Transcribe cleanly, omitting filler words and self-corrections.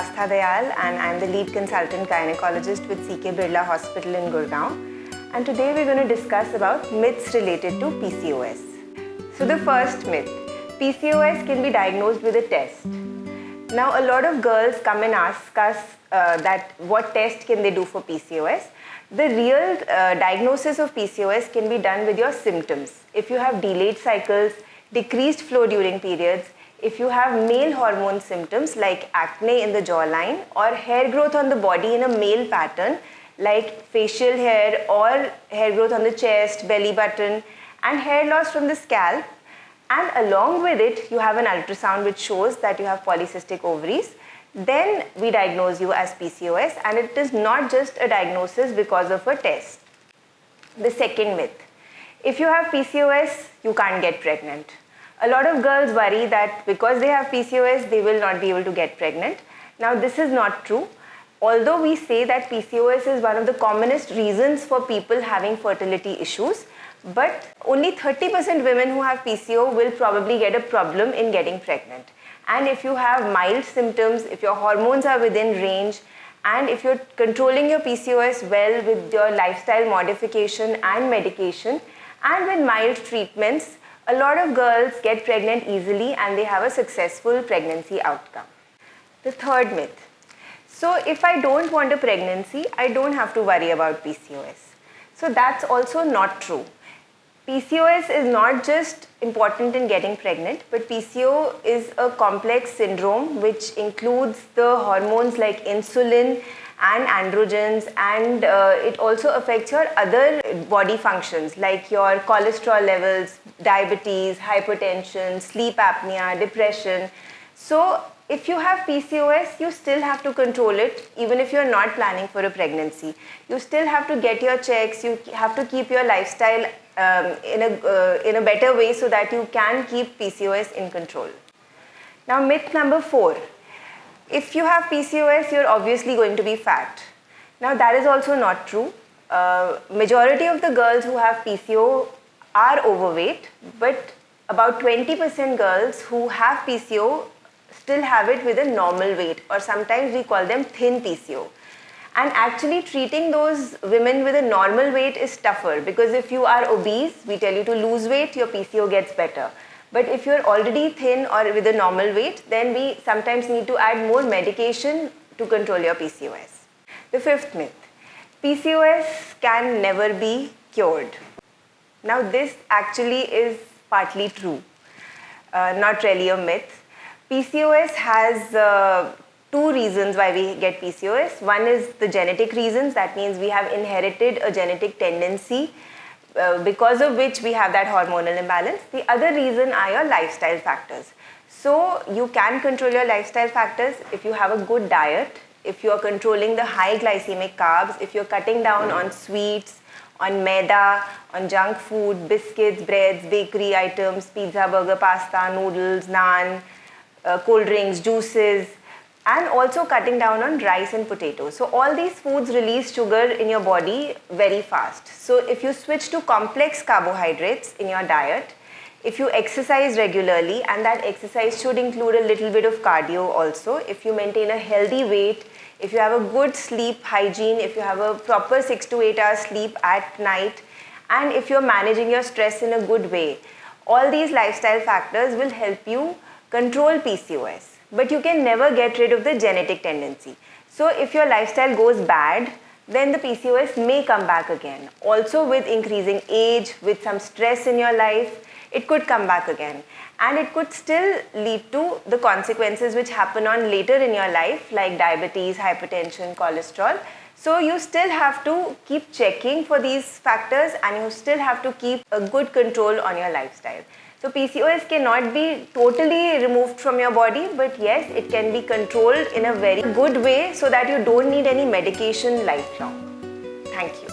Astha Dayal and I am the lead consultant gynecologist with Birla Hospital in Gurgaon. And today we're going to discuss about myths related to PCOS. So the first myth, PCOS can be diagnosed with a test. Now a lot of girls come and ask us that what test can they do for PCOS. The real diagnosis of PCOS can be done with your symptoms. If you have delayed cycles, decreased flow during periods, if you have male hormone symptoms like acne in the jawline or hair growth on the body in a male pattern like facial hair or hair growth on the chest, belly button and hair loss from the scalp, and along with it you have an ultrasound which shows that you have polycystic ovaries, then we diagnose you as PCOS, and it is not just a diagnosis because of a test. The second myth, if you have PCOS, you can't get pregnant. A lot of girls worry that because they have PCOS, they will not be able to get pregnant. Now, this is not true. Although we say that PCOS is one of the commonest reasons for people having fertility issues, but only 30% women who have PCO will probably get a problem in getting pregnant. And if you have mild symptoms, if your hormones are within range, and if you're controlling your PCOS well with your lifestyle modification and medication, and with mild treatments, a lot of girls get pregnant easily and they have a successful pregnancy outcome. The third myth. So if I don't want a pregnancy, I don't have to worry about PCOS. So that's also not true. PCOS is not just important in getting pregnant, but PCO is a complex syndrome which includes the hormones like insulin and androgens, and it also affects your other body functions like your cholesterol levels, diabetes, hypertension, sleep apnea, depression. So if you have PCOS, you still have to control it even if you're not planning for a pregnancy. You still have to get your checks, you have to keep your lifestyle in a better way so that you can keep PCOS in control. Now myth number 4. If you have PCOS, you're obviously going to be fat. Now that is also not true. Majority of the girls who have PCO are overweight, but about 20% girls who have PCO still have it with a normal weight, or sometimes we call them thin PCO. And actually treating those women with a normal weight is tougher, because if you are obese, we tell you to lose weight, your PCO gets better. But if you're already thin or with a normal weight, then we sometimes need to add more medication to control your PCOS. The fifth myth, PCOS can never be cured. Now this actually is partly true, not really a myth. PCOS has two reasons why we get PCOS. One is the genetic reasons, that means we have inherited a genetic tendency because of which we have that hormonal imbalance. The other reason are your lifestyle factors. So you can control your lifestyle factors if you have a good diet, if you are controlling the high glycemic carbs, if you're cutting down on sweets, on maida, on junk food, biscuits, breads, bakery items, pizza, burger, pasta, noodles, naan, cold drinks, juices, and also cutting down on rice and potatoes. So all these foods release sugar in your body very fast. So if you switch to complex carbohydrates in your diet, if you exercise regularly, and that exercise should include a little bit of cardio also, if you maintain a healthy weight, if you have a good sleep hygiene, if you have a proper 6 to 8 hours sleep at night, and if you're managing your stress in a good way, all these lifestyle factors will help you control PCOS. But you can never get rid of the genetic tendency. So if your lifestyle goes bad, then the PCOS may come back again. Also with increasing age, with some stress in your life, it could come back again. And it could still lead to the consequences which happen on later in your life, like diabetes, hypertension, cholesterol. So you still have to keep checking for these factors, and you still have to keep a good control on your lifestyle. So PCOS cannot be totally removed from your body, but yes, it can be controlled in a very good way so that you don't need any medication lifelong. Thank you.